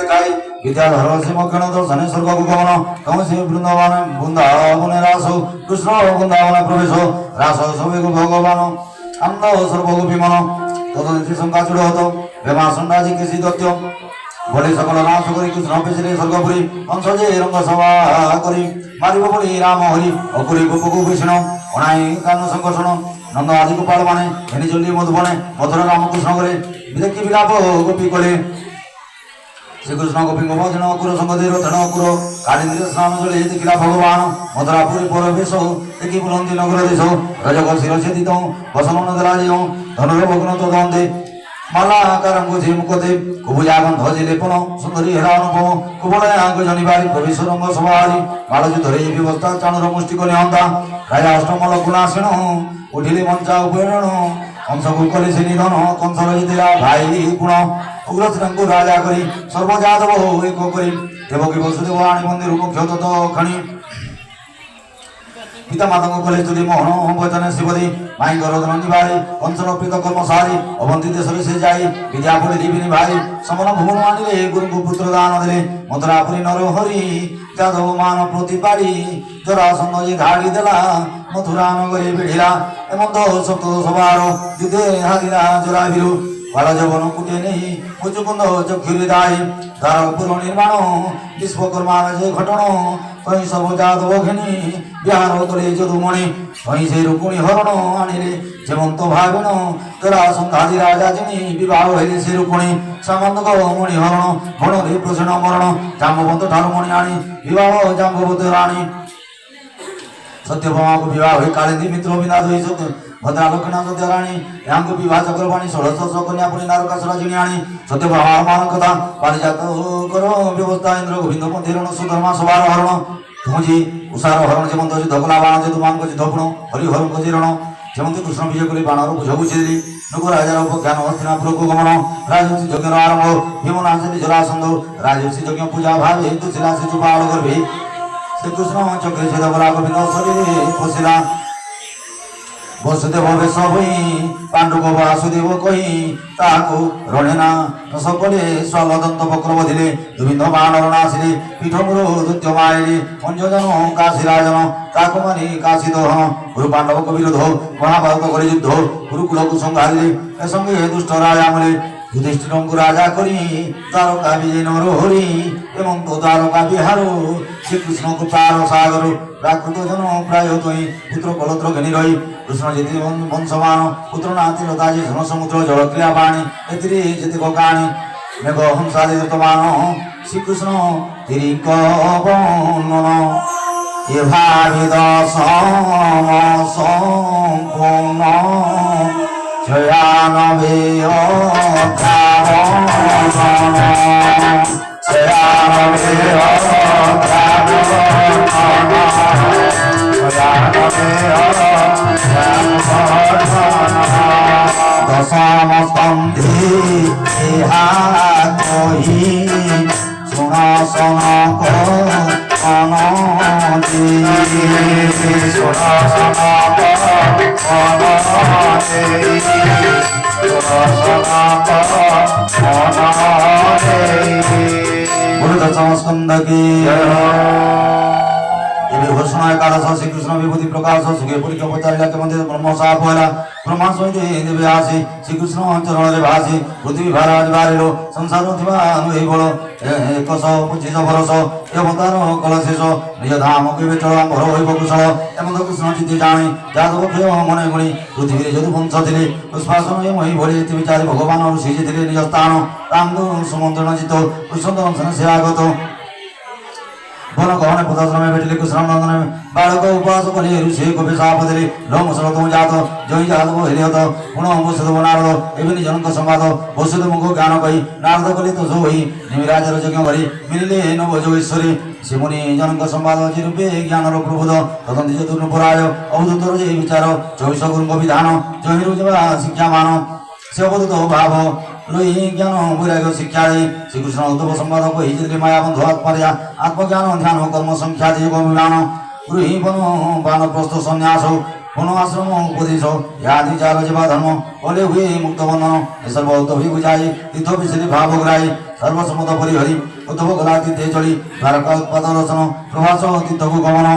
देखाई विद्याधर से मक्षण दर्शन स्वर्ग गमन तम से वृंदावन वृंदावन रास कृष्ण वृंदावन प्रवेश रास सब भगवान अंध सर्वगोपी मन तदनीति शंका चूड़ हत बेमा संडाजी केसी दत्य बड़े सकल नाश करी कृष्ण पेशरे स्वर्गपुरी अंश जे रंग सभा करी मारिब बोली राम हरि अकुरी गोपकु विष्णु अणाई कानु संकर्षण नंद आदि गोपाल माने एनी चली मधुबने मधुर रामकृष्ण करे विदेकी विलाप गोपी कले श्रीकृष्ण गोपी भजन अकुर संगदेव धन अकुर कालिंद्र स्नान जले देखिला भगवान मधुरापुरी परवेश देखी बुलंदी नगर देश रजक शिर छेदित वसन नदराज धनुर भग्न तदे मालाकारं गोझे मुखते कुबुजा गंध जिलेपन सुंदरी हेरा अनुपम कुबड़े आंग जनिबारी प्रवेश रंग सवारी मालजी धरे व्यवस्था चाणुर मुष्टि को निहंता राजा अष्टमल गुणासीन उठिले मंचा उपरण कंस को कले से निधन कंस रजिला भाई गुण उग्रसेन राजा करी सर्वजादव एक करी देवकी वसुदेव आणी मंदिर मुख्य तत खणी पिता माता को कले स्तुति मोहन वचन शिवदी माई गरदन निवारी कंचन प्रीत कर्मसारी अवंती देश से जाई विद्यापुरी देवी भाई समन भुवन आनिले गुरु को पुत्र दान दिले मथुरापुरी नर हरि जादव मान प्रतिपाड़ी जरासंध जी धाड़ी देला मथुरा नगरी बिढ़िला एमंत सप्त सवार युद्धे हारिला जरावीरु बाल जवन कुटे नहीं मुचुकुंद चक्षुरी दाई द्वारपुर निर्माण विश्वकर्मा जे घटण कहीं सब जादव घेनी बिहार तले जदुमणि कहीं से रुकुणी हरण आनिले जेमंत भावेण जरासंधादि राजा जिनी विवाह हेले से रुकुणी सामंत मणि हरण भण रे प्रसन्न मरण जाम्बवंत ठार मणि आनी विवाह जाम्बवती राणी सत्यभामा को विवाह हुई कालिंदी मित्र विनाद हुई भद्रा लक्षणा सत्यराणी यांको विवाह चक्रवाणी 1600 कन्या पुणी नारकासुरा जिणी आनी सत्यभामा मान कथा पारिजात कर व्यवस्था इंद्र गोविंद मंदिरण सुधर्मा सवार हरण तुमजी उषार हरण जेमंत युद्ध कला बाण जे तुमान को युद्ध गुण हरिहर को जीरण जेमंत कृष्ण विजय कली बाणर बुझ बुझेली नुग राजार ज्ञान हस्तिनापुर को गमन राजसी यज्ञ आरंभ भीमनाश जरासंध राजसी यज्ञ पूजा भाव हेतु शिला से चुपाड़ गर्भे श्रीकृष्ण चक्रे छेद बला गोविंद शरीरे पशिला वसुदेव बेश होई पांडुक वासुदेव कही ताकू रणेना सकले स्वलदंत वक्र बधिले दुविंद बाणर नासिले पीठमुर दुत्य मारिले अंजन काशी राजन ताकू मारी काशी दहन गुरु पांडव को विरोध महाभारत करे युद्ध गुरुकुल को संहारिले ए संगे दुष्ट राजा मले युधिष्ठिर को राजा करी द्वारका विजय नर हरि एवं तो द्वारका बिहारो श्रीकृष्ण को पार सागर प्राकृत जन प्राय तई पुत्र कलत्र घनी रही कृष्ण जेति वंशमान पुत्र नाति लताजी धन समुद्र जलक्रिया पाणी एतिरे जेति कहानी मेघ हंसादि दत्तमान श्रीकृष्ण तिरिक वर्णन ये भाविद संपूर्ण जयानवे दशम स्कंधे सुन सुन दशम स्कंद की घोषणा एकादश श्रीकृष्ण विभूति प्रकाश सुखे परीक्षा पचारिला के मंदिर ब्रह्म साप होला ब्रह्मा सहित देवी आसी श्रीकृष्ण चरण रे भासी पृथ्वी भाराज बारिलो संसार थिबा अनुई बल 125 वर्ष अवतार कलशेष निज धाम के चल भर होइब कुशल एमंत कृष्ण चित्ते जाने जादव खेय मने गुणी पृथ्वी रे जदु वंश थिले पुष्पासन मही भरे विचारी भगवान ऋषि थिले निज स्थान तांग सुमंत्रण जित कृष्ण दर्शन से आगत वन कहने पदाश्रमे बैठले कृष्ण नंदन बालक उपवास कले ऋषि को विशाप दिले लोम सरत जात जय जादव हेलियत गुण वसुदेव नारद एवं जनक संवाद वसुदेव को ज्ञान कही नारद कले तो होई निमिराजर यज्ञ करी मिलिले नव जोगेश्वरी शिमुनि जनक संवाद चिरूपे ज्ञानर प्रबोध तदंति चतुर्नुपुराय अवधूतर जे विचार 24 गुरुଙ୍କ विधान जहिरु जवा शिक्षामान से अवधूत भाव लोई ज्ञान वैराग्य शिक्षा दे श्रीकृष्ण उद्धव संवाद को ही माया बंधु आत्मर्या आत्मज्ञान ध्यान कर्म संख्या योग विमान गृही बन बानप्रस्थ संन्यास কোনো আশ্রম উপদেশ ইয়াদি চার জীবা ধর্ম বলে হুয়ে মুক্ত বন্ধন এসব হই বুঝাই তীর্থ বিশালী ভাব গ্রাহী সর্বসম্মত পরিহরি উদ্ধব গলা তীর্থে চলি দ্বারকা উৎপাদ রচন প্রভাস তীর্থকু গমন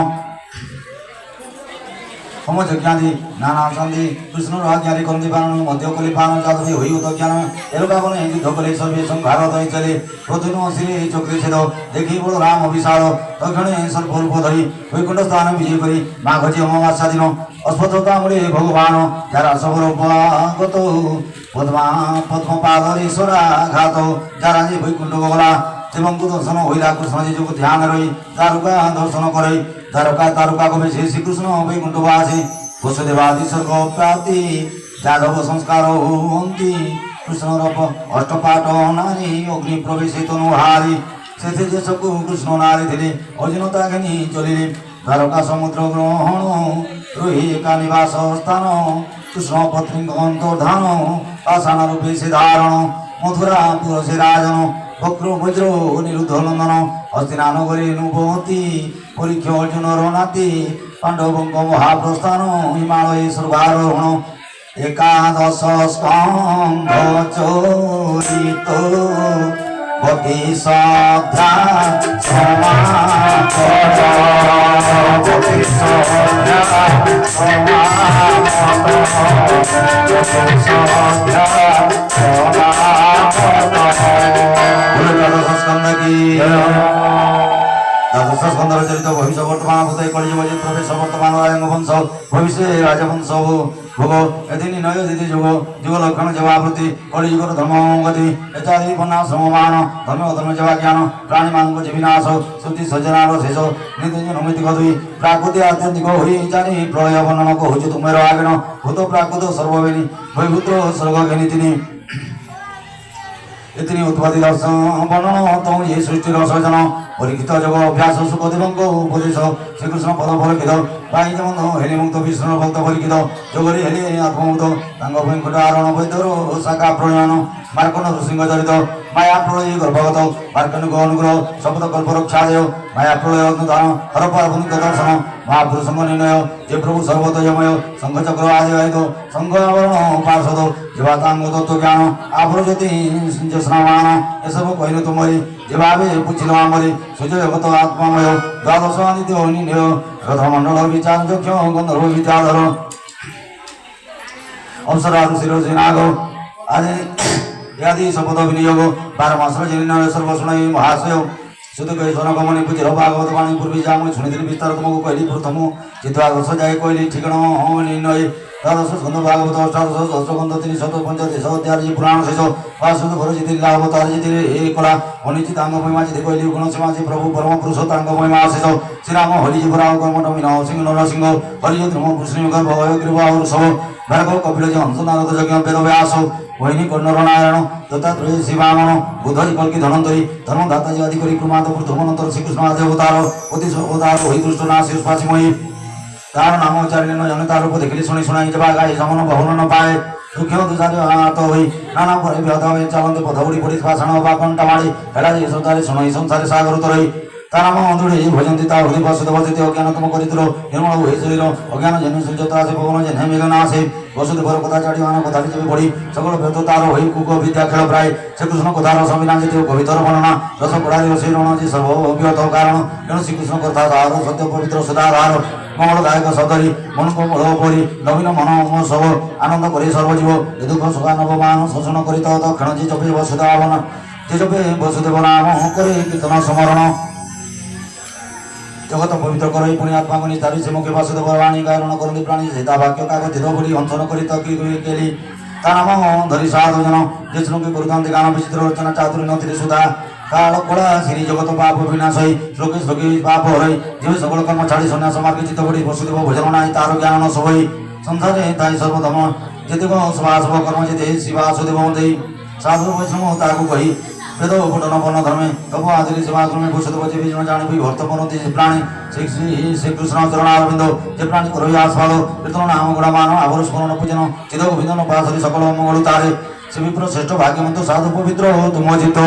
হোম যজ্ঞাদি নানা সন্ধি কৃষ্ণর আজ্ঞারি কন্দি পালন মধ্য কলি পালন যাদবী হই উদজ্ঞান এরকাবনে যুদ্ধ করে সর্বে সংঘারত চলে প্রতিনো শ্রী চক্রী ছেদ দেখি বড় রাম অভিষাদ দক্ষিণে সর্বরূপ ধরি বৈকুণ্ঠ স্থান বিজয় করি মাঘজি অমাবাস্যা দিন অস্পততামূলে ভগবান যারা সবরূপাগত পদ্মা পদ্মপাদরেশ্বরা ঘাত যারা যে বৈকুণ্ঠ গলা এবং দর্শন হইলা কৃষ্ণ যে যোগ ধ্যান রই দ্বারকা দর্শন করে দ্বারকা তারকা কবে শ্রীকৃষ্ণ বৈকুণ্ঠ বাসে বসুদেবাদি স্বর্গ প্রাপ্তি যাদব সংস্কার হন্তি কৃষ্ণর অষ্টপাঠ নারী অগ্নি প্রবেশে তনুহারি সেতে যে সকু কৃষ্ণ নারী দিলে অর্জুন তাকে নিয়ে চলিলে দ্বারকা সমুদ্র গ্রহণ রহি একা নিবাস স্থান কৃষ্ণ পত্নী অন্তর্ধান পাষাণ রূপে সে ধারণ মথুরাপুর সে রাজন বক্র বজ্র নিরুদ্ধ নন্দন হস্তিনা নগরী নুবতী পরীক্ষ অর্জুনর নাতি পাণ্ডবঙ্গ মহাপ্রস্থান হিমালয়ে স্বর্গারোহণ একাদশ স্কন্ধ চরিত ভক্তি শ্রদ্ধা সমাপন ভক্তি শ্রদ্ধা সমাপন ভক্তি শ্রদ্ধা দ্বাদশ স্কন্ধর চরিত ভবিষ্য বর্তমান ভূত কলিযুগ প্রবেশ বর্তমান বংশ ভবিষ্যে রাজবংশ ভোগ এদিন নয় দিদি যুগ যুগ লক্ষণ জবাবৃত্তি কলিযুগর ধর্ম গতি এচারি বন্যাশ্রমমান ধর্ম অধর্ম জবা জ্ঞান প্রাণী ମାନଙ୍କ যে বিনাশ শ্রুতি সজ্জনার শেষ নিত্য নৈতিক দুই প্রাকৃতি আত্যন্তিক হই জানি প্রলয় বর্ণন কହୁଛୁ ତୁମର আগেন ভূত প্রাকৃত সর্ববেণী বৈভূত স্বর্গজ্ঞানী তিনি এতিনি উৎপত্তি দর্শন বর্ণন তম এই সৃষ্টির সর্জন পরীক্ষিত যোগ অভ্যাস সুখদেবঙ্গ উপদেশ শ্রীকৃষ্ণ পদ পরীক্ষিত বাই যেমন হেলি মুক্ত বিষ্ণুর ভক্ত পরীক্ষিত যোগরে হেলি আত্মমুক্ত তাঙ্গ বৈকুণ্ঠ আরোহণ বৈদ্যর শাখা প্রণয়ন মার্কণ্ড নৃসিংহ চরিত মায়া প্রলয় গর্ভগত মার্কণ্ড অনুগ্রহ শপথ কল্প রক্ষাদেয় মায়া প্রলয় অগ্নিধারণ হরপার্বণিক দর্শন মহাপুরুষ সঙ্গ নির্ণয় যে প্রভু সর্বতময় সংঘচক্র আদি আয়িত সংঘ আবরণ পার্শ্বদ জীবাতাঙ্গ তত্ত্ব জ্ঞান আভ্রজ্যোতি স্নান এসব কহিল তুমরি যেভাবে পুছিল আমরি সূর্য জগত আত্মাময় দ্বাদশ আদিত্য নির্ণয় রথমণ্ডল বিচার যক্ষ গন্ধর্ব বিদ্যাধর অবসরাদু শিরোজিনাগ আদি ইয়াদি শপথ বিনিয়োগ 12 মাসর জিনিনয় সর্বশুণৈ মহাশয় শুধু কই জনগমনে পুজির ভাগবত বাণী পূর্বে যা মুই শুনিଥିଲି বিস্তার তোমাকে কইলি প্রথম চিত্তাদর্শ যাই কইলি ঠিকণ নির্ণয় দ্বাদশ স্কন্ধ ভাগবত অষ্টাদশ সহস্রগ্রন্থ 335 অধ্যায় পুরাণ শেষ বাসুদ ভর জিতির অবতার জিতির এই কলা অনিশ্চিত আঙ্গ মহিমা জিতে কইলি গুণ সমাজি প্রভু পরম পুরুষ তাঙ্গ মহিমা শেষ শ্রীরাম হরি জীবরাও কর্মট মিন সিংহ নরসিংহ হরি ধ্রুম কৃষ্ণ গর্ভ গ্রীব সব ভার্গব কপিল যে হংস নারদ যজ্ঞ বেদ ব্যাস বহিনী কর্ণর নারায়ণ দত্তাত্রেয় শিবামন বুধরি কল্কি ধনন্তরী ধর্মদাতা যে আদি করি ক্রমাদ ধর্মনন্তর শ্রীকৃষ্ণ আদি অবতার অতি অবতার হই দুষ্ট না শিষ্পাশিময়ী তার নাম উচ্চারণ জনে তার রূপ দেখিলে শুনি শুনাই যাবা গাই সমন বহুন ন পায় দুঃখ দুসারে আত হই নানা পরে বিহত হয়ে চলন্তে পথগুড়ি পড়ি ভাষণ বা কণ্টা মারি হেলা যে শ্রদ্ধারে শুনাই সংসারে সাগর তরই তার নাম অন্ধুড়ে ভজন্তি তা হৃদয় বসুদ বসিতে অজ্ঞানতম করিতুল নির্মল হয়ে চলিল অজ্ঞান জেনে সূর্যতা আসে পবন জেনে মেঘ না আসে বসুদেবর কথা চাড়ি মান কথা চেপে পড়ি সকল ব্যর্থ তার হই কুক বিদ্যা খেল প্রায় শ্রীকৃষ্ণ কথার সংবিধান যেতে কবিতর বর্ণনা রস পড়ারি রসে রণ যে সর্বব্যত কারণ তেণু শ্রীকৃষ্ণ কথা সার সত্য পবিত্র সদাধার মঙ্গলদায়ক সদরি মনক মূল পরি নবীন মন সব আনন্দ করে সর্বজীব দুঃখ সুখা নবমান শোষণ করি তৎক্ষণ যে জপে বসুদেবন যে জপে বসুদেব নাম করে কীর্তন সমরণ জগত পবিত্র করই পুনি আত্মাগুনি তারি সে মুখে বাসুদেব বাণী গায়ন করলি প্রাণী সীতা বাক্য কাগতিত বলি অঞ্চন করি তকি কেলি তা নাম ধরি সাধু জন যে শ্লোকে করুতান্তে গান বিচিত্র রচনা চাতুরী নথিরে সুধা কাল কড়া শ্রী জগত পাপ বিনাশ হই শ্লোকে শ্লোকে পাপ হই যে সকল কর্ম ছাড়ি সন্ন্যাস মার্গে চিত্ত করি বসুদেব ভোজন নাই তার জ্ঞান সবই সংসারে তাই সর্বতম যেতে সবাসব কর্ম যেতে শিবাসুদেব দেই সাধু বৈষ্ণব তাহাକୁ কহি বেদ পঠন বর্ণ ধর্মে তপ আদি সেবাশ্রমে বসুদেব যে বিজন জানিবি ভর্তপনতি যে প্রাণী শ্রীকৃষ্ণ চরণারবিন্দ যে প্রাণী করই আস্বাদ কীর্তন নাম গুণমান আবর স্মরণ পূজন চিদ গোবিন্দন পাশরি সকল মঙ্গল তারে সে বিপ্র শ্রেষ্ঠ ভাগ্যমন্ত সাধু পবিত্র তুম জিত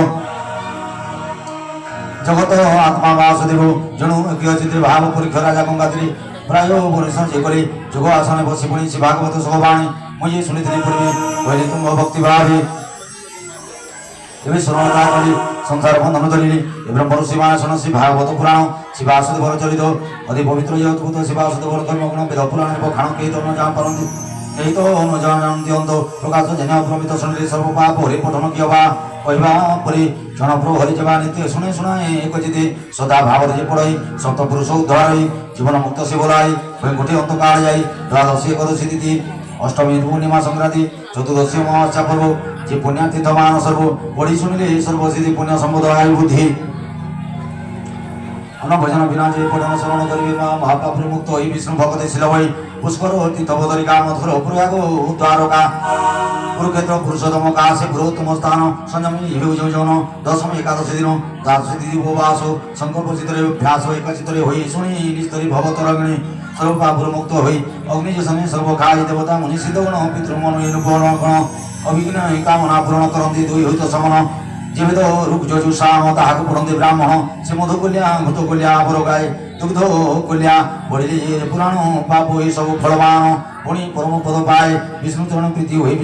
জগত আত্মা বাসুদেব জনু কিয়চিত্রে ভাব পরীক্ষ রাজা গঙ্গাত্রী ପ୍ରାୟ ପରିଶ୍ରମ ସେ କରି ଯୋଗ ଆସନରେ ବସି ପଡ଼ି ସେ ଭାଗବତ ସହବାଣୀ ମୁଁ ଯେ ଶୁଣିଥିଲି ପୂର୍ବେ କହିଲେ ତୁମ ଭକ୍ତି ଭାବେ ଏବେ ଶରଣ କଲି ସଂସାର ବନ୍ଧନ ଧରିଲି ଏବଂ ପରଶୁମାନେ ଶୁଣ ଶ୍ରୀ ଭାଗବତ ପୁରାଣ ଶ୍ରୀ ବାସୁଦେବର ଚରିତ ଅତି ପବିତ୍ର ଇଏ ଅଦ୍ଭୁତ ଶ୍ରୀ ବାସୁଦେବର ଧର୍ମଗୁଣ ବେଦ ପୁରାଣରେ ବଖାଣ କେହି ତ ନ ଜାଣିପାରନ୍ତି କେହି ତ ନ ଜାଣନ୍ତି ଅନ୍ତ ପ୍ରକାଶ ଜେନ ପ୍ରମିତ ଶୁଣିଲେ ସର୍ବ ପାପ ହରି ପଠନ କିଏ ବା କହିବା ପରି ଜନପ୍ରଭୁ ହରି ଯିବା ନିତ୍ୟ ଶୁଣେ ଶୁଣାଏ ଏକ ଜିତେ ସଦା ଭାବରେ ଯେ ପଢ଼ାଇ ସପ୍ତପୁରୁଷ ଉଦ୍ଧାର ହୋଇ ଜୀବନ ମୁକ୍ତ ସେ ବୋଲାଇ ଗୋଟିଏ ଅନ୍ତକାଳ ଯାଇ ଦ୍ୱାଦଶୀ ଏକାଦଶୀ ତିଥି অষ্টমী পূর্ণিমা সংক্রান্তি চতুর্দশী অমাবস্যা পর্ব যে পুণ্যাতীর্থ মান সর্ব পড়ি শুনিলে সর্বসিদ্ধি পুণ্য সম্পদ আয়ু বুদ্ধি অনভজন বিনা যে পঠন শ্রবণ করিবে মহাপাপরে মুক্ত হই বিষ্ণু ভগতে শিল হই পুষ্কর তীর্থবদরিকা মথুর প্রয়াগ দ্বারকা কুরুক্ষেত্র পুরুষোত্তম কাশে বৃহত্তম স্থান সঞ্জমী যৌন দশম একাদশী দিন দ্বাদশী তিথি উপবাস সংকল্প চিত্রে অভ্যাস একাচিত্রে হই শুনি নিস্তরী ভবতরগিণী সর্বপাপুর মুক্ত হই অগ্নিজনে সর্বখাই দেবতা মুনি সিদ্ধগণ পিতৃমন গণ অভিজ্ঞ কামনা পূরণ করন্তি দুই হইত সমন জীবিত রূপ যজুষাম তাহাকে পড়ন্তি ব্রাহ্মণ সে মধুকল্যা ঘৃতকল্যা বরগায় দুগ্ধ কল্যা বড়িলে পুরাণ পাপ এই সব ফলবান পুଣି পরম পদ পায় বিষ্ণু চরণ প্রীতি হই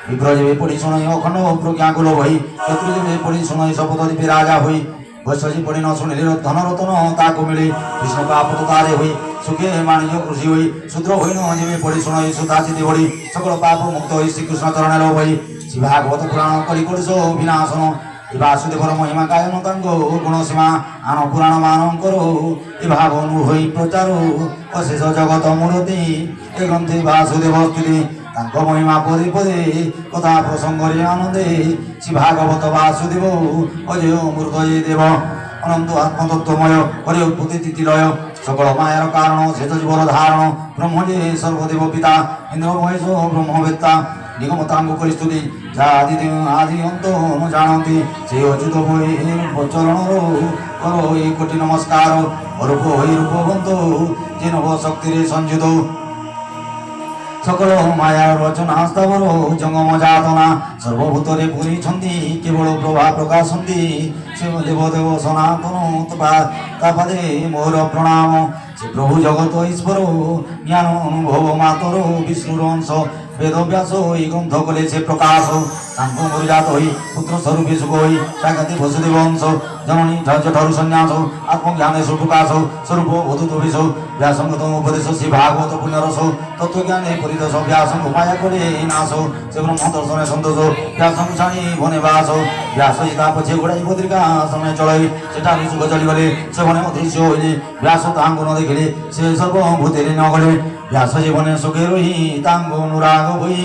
বিপ্র যেবে পড়ি শুনাই অখণ্ড প্রজ্ঞা কুল হই শত্রু যেবে পড়ি শুনাই শপথ দীপে রাজা হই বৈশ্বজি পড়ি ন শুনিলে ধন রতন তাকে মিলে বিষ্ণু পাপত তারে হই সুখে বাণিজ্য কৃষি হই শূদ্র হই ন যেবে পড়ি শুনাই সুদাচিতি হরি সকল পাপ মুক্ত হই শ্রীকৃষ্ণ চরণের হই শ্রী ভাগবত পুরাণ কলি করিস বিনাশন এ বাসুদেবর মহিমা গায়ন তাঙ্গ গুণসীমা আন পুরাণ মান করো এ ভাবনু হই প্রচার অশেষ জগত মূরতি এ গ্রন্থে বাসুদেব স্থিতি তাঙ্ক মহিমা পদে পদে কথা প্রসঙ্গরে আনন্দে শ্রী ভাগবত বাসুদেব অজয় মূর্তয়ে দেব অনন্ত আত্মতত্ত্বময় হরি উৎপত্তি তিথিলয় সকল মায়ার কারণ শেষ জীবন ধারণ ব্রহ্ম যে সর্বদেব পিতা ইন্দ্র মহেশ ব্রহ্মবেত্তা নিগমতাঙ্গ করি স্তুতি যা আদি অন্ত জানନ୍ତି ସେ ଅଚ୍ୟୁତ ହୋଇ ଚରଣର କର এই କୋଟି ନମସ୍କାର ଅରୂପ ହୋଇ ରୂପବନ୍ତ ଯେ ନବ ଶକ୍ତିରେ ସଂଯୁତ সকল মায়ার রচনা স্থাবর জঙ্গম যাতনা সর্বভূতরে পুরিছন্তি কেবল প্রভা প্রকাশন্তি শিব দেব দেব সনাতন তাপাদে মোর প্রণাম সে প্রভু জগত ঈশ্বর জ্ঞান অনুভব মাতর বিষ্ণুর অংশ বেদব্যাস এই গ্রন্থ কলে সে প্রকাশ তাঙ্ক মরিজাত হই পুত্র স্বরূপে সুখ হই প্রাগতি বসুদেব অংশ জননী ঠারু সন্ন্যাস আত্মজ্ঞানে সুপ্রকাশ স্বরূপ অদ্ভুত বিষ ব্যাসঙ্গত উপদেশ শ্রী ভাগবত পুণ্যরস তত্ত্বজ্ঞানে পরিদশ ব্যাসঙ্গ মায়া করে নাশ সে ব্রহ্ম দর্শনে সন্তোষ ব্যাসঙ্গ ছাড়ি বনে বাস ব্যাস সীতা পছে ঘোড়াই বদ্রিকা সময় চলাই সেটারে সুখ চলিগলে সে বনে অদৃশ্য হইলে ব্যাস তাঙ্গ ন দেখিলে সে সর্বভূতেরে ন গলে ব্যাস জীবনে সুখে রহি তাঙ্গ অনুরাগ হই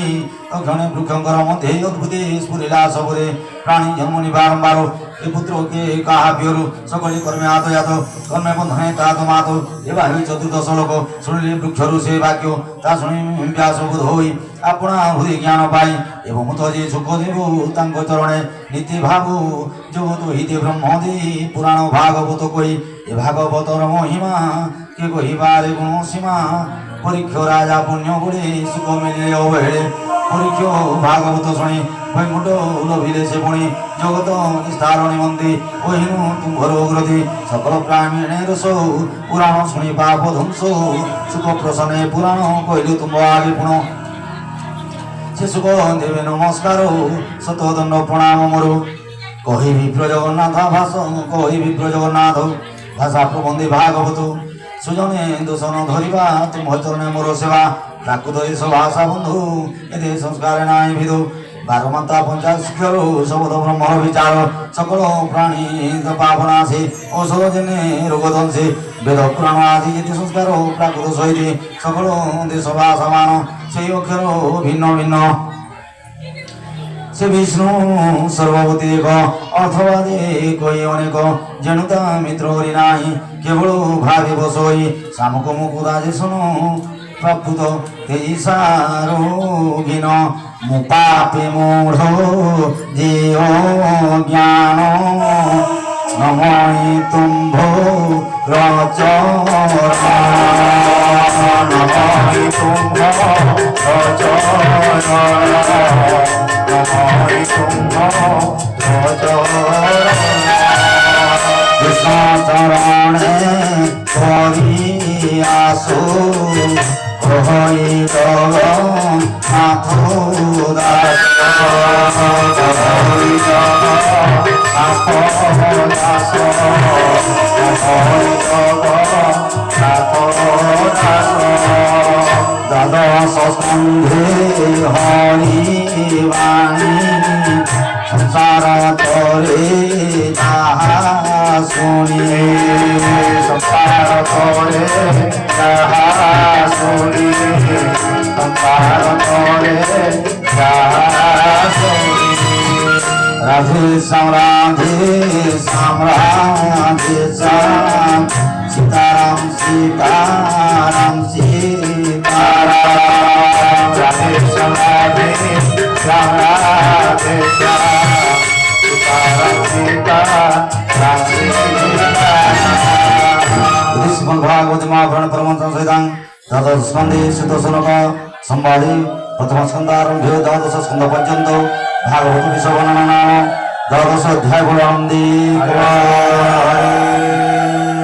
তক্ষণে বৃক্ষঙ্কর মধ্যে অদ্ভুতে স্ফুরিলা সবরে প্রাণী জন্মনি বারম্বার এ পুত্রকে কাহা বিয়রু সকলে কর্মে আতয়াত কর্মে বন্ধনে তাত মাত এবার হই চতুর্দশ লোক শুনিলে বৃক্ষরু সে বাক্য তা শুনি ব্যাস বোধ হই আপনা হৃদয় জ্ঞান পাই এবং তো যে সুখ দেব তাঙ্ক চরণে নীতি ভাবু জগত হিতে ব্রহ্মদে পুরাণ ভাগবত কই এ ভাগবতর মহিমা কে কহিবারে গুণ সীমা পরীক্ষ রাজা পুণ্য করে সুখ মিলিলে অবহেলে পরীক্ষ ভাগবত শুনি বৈকুণ্ঠ লোভিলে সে পুଣି জগত নিস্তারণী মন্দি কহিনু তুম্ভর গ্রতি সকল প্রাণীর রস পুরাণ শুনি পাপ ধ্বংস সুখ প্রসন্নে পুরাণ কহিলু তুম্ভ আগে পুণ সে সুখ দেবে নমস্কার শতদণ্ড প্রণাম মোর কহিবি প্রজগন্নাথ ভাষ কহিবি প্রজগন্নাথ ভাষা প্রবন্ধে ভাগবত সুজনে দূষণ ধরিবা তুম চরণে মোর সেবা ডাকু ধরি ভাষা বন্ধু এতে সংস্কার নাই ভিদু বার মাতা পঞ্চাশ শিক্ষর শবদ ব্রহ্মর বিচার সকল প্রাণী পাবনাশে ঔষধ জেনে রোগ ধ্বংসে বেদ পুরাণ আদি যেতে সংস্কার প্রাকৃত সহিতে সকল দেশ ভাষা মান সেই অক্ষর ভিন্ন ভিন্ন সে বিষ্ণু সর্বভূতি এক অর্থবাদী কই অনেক যেনু তা মিত্র হরি নাই কেবল ভাবে বসই শামুক মুকুদা যে শোনো প্রভুত তেইসারোগীন মু পাপে মূঢ় যে জ্ঞান নময় তুম্ভ রচনা নময় তুম্ভ রচনা কৃষ্ণ চরণে করি আস দাসো হই তব নাথ দাস হই তব নাথ দাস হই তব নাথ দাস দ্বাদশ স্কন্ধে হরি বাণী সংসার তরে তাহা শুনি সংসার তরে তাহা শুনি সংসার তরে তাহা শুনি রাধে শ্যাম রাধে শ্যাম রাধে শ্যাম সীতারাম সীতারাম সীতারাম রাধে শ্যাম রাধে শ্যাম রাধে শ্যাম সীতারাম সীতারাম সীতারাম ভাগवत महापुराण परम संहितां द्वादश स्कन्धे सिद्धशनक संवादे प्रथम स्कन्धारम्भे द्वादश स्कन्ध पर्यन्त भागवत विषय वर्णना नाम द्वादश अध्याय बुलांदी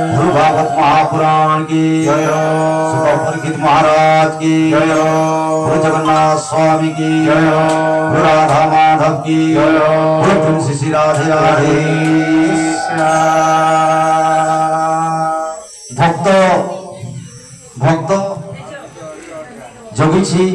गुरु भागवत महापुराण की जय सुख परीक्षित महाराज की जय गुरु जगन्नाथ स्वामी की जय गुरु राधा माधव की जय गुरु तुलसी श्री राधे राधे भक्त भक्त जगिछि